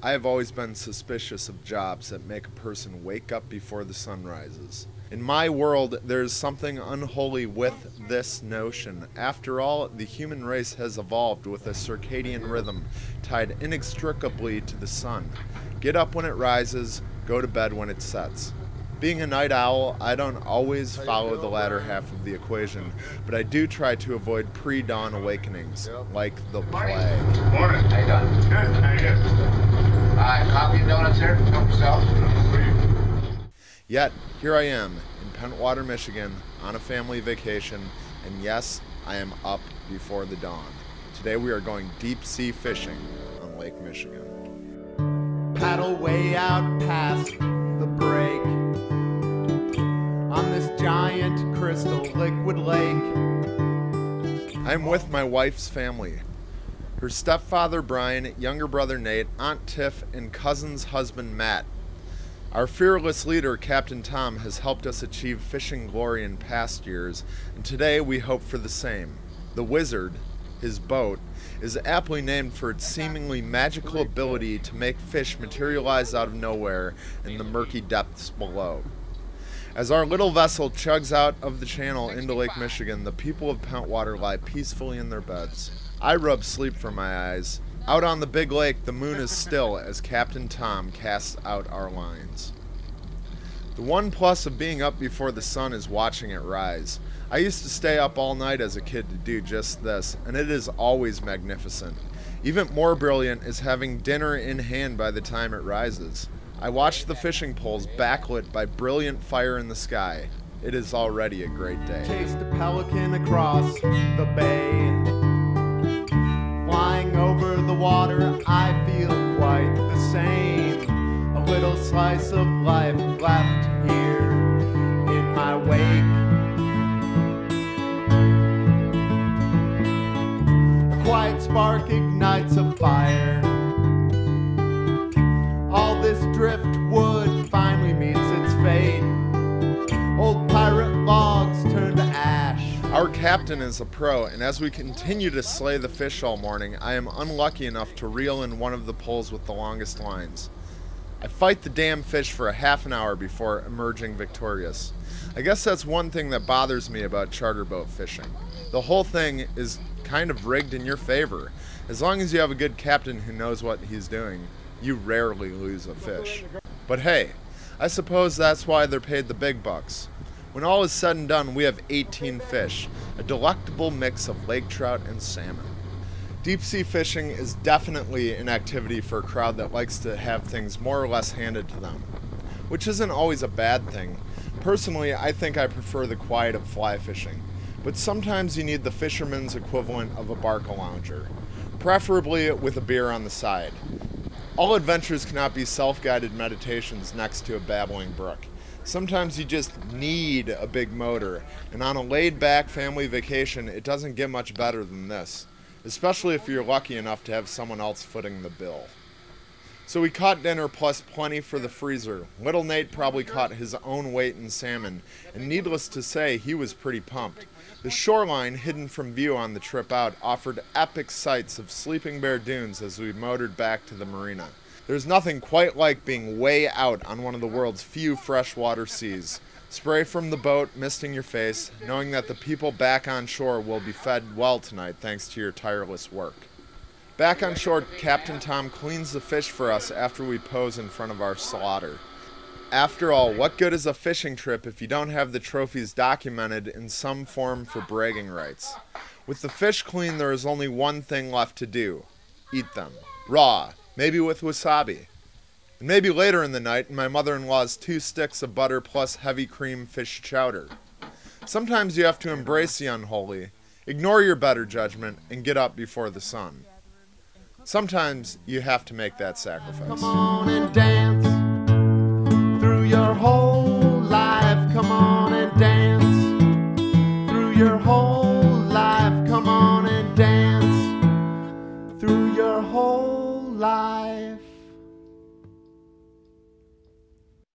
I have always been suspicious of jobs that make a person wake up before the sun rises. In my world, there is something unholy with this notion. After all, the human race has evolved with a circadian rhythm tied inextricably to the sun. Get up when it rises, go to bed when it sets. Being a night owl, I don't always follow the latter half of the equation, but I do try to avoid pre-dawn awakenings, like the plague. Morning. How you doing? Good. How you doing? Coffee and donuts here. Help yourself. Yet, here I am, in Pentwater, Michigan, on a family vacation, and yes, I am up before the dawn. Today we are going deep sea fishing on Lake Michigan. Paddle way out past the break on this giant crystal liquid lake. I'm with my wife's family. Her stepfather Brian, younger brother Nate, Aunt Tiff, and cousin's husband Matt. Our fearless leader, Captain Tom, has helped us achieve fishing glory in past years, and today we hope for the same. The Wizard, his boat, is aptly named for its seemingly magical ability to make fish materialize out of nowhere in the murky depths below. As our little vessel chugs out of the channel into Lake Michigan, the people of Pentwater lie peacefully in their beds. I rub sleep from my eyes. Out on the big lake, the moon is still as Captain Tom casts out our lines. The one plus of being up before the sun is watching it rise. I used to stay up all night as a kid to do just this, and it is always magnificent. Even more brilliant is having dinner in hand by the time it rises. I watch the fishing poles backlit by brilliant fire in the sky. It is already a great day. Chased a pelican across the bay. Flying over the water, I feel quite the same. A little slice of life left here in my wake. A quiet spark ignites a fire. All this driftwood finally meets its fate. Old pirate logs turn to ash. Our captain is a pro, and as we continue to slay the fish all morning, I am unlucky enough to reel in one of the poles with the longest lines. I fight the damn fish for a half an hour before emerging victorious. I guess that's one thing that bothers me about charter boat fishing. The whole thing is kind of rigged in your favor. As long as you have a good captain who knows what he's doing, you rarely lose a fish. But hey, I suppose that's why they're paid the big bucks. When all is said and done, we have 18 fish, a delectable mix of lake trout and salmon. Deep sea fishing is definitely an activity for a crowd that likes to have things more or less handed to them, which isn't always a bad thing. Personally, I think I prefer the quiet of fly fishing, but sometimes you need the fisherman's equivalent of a barca lounger, preferably with a beer on the side. All adventures cannot be self-guided meditations next to a babbling brook. Sometimes you just need a big motor, and on a laid-back family vacation, it doesn't get much better than this, especially if you're lucky enough to have someone else footing the bill. So we caught dinner plus plenty for the freezer. Little Nate probably caught his own weight in salmon, and needless to say, he was pretty pumped. The shoreline, hidden from view on the trip out, offered epic sights of Sleeping Bear Dunes as we motored back to the marina. There's nothing quite like being way out on one of the world's few freshwater seas. Spray from the boat, misting your face, knowing that the people back on shore will be fed well tonight thanks to your tireless work. Back on shore, Captain Tom cleans the fish for us after we pose in front of our slaughter. After all, what good is a fishing trip if you don't have the trophies documented in some form for bragging rights? With the fish clean, there is only one thing left to do. Eat them. Raw. Maybe with wasabi. And maybe later in the night, my mother-in-law's 2 sticks of butter plus heavy cream fish chowder. Sometimes you have to embrace the unholy, ignore your better judgment, and get up before the sun. Sometimes you have to make that sacrifice. Come on and dance through your whole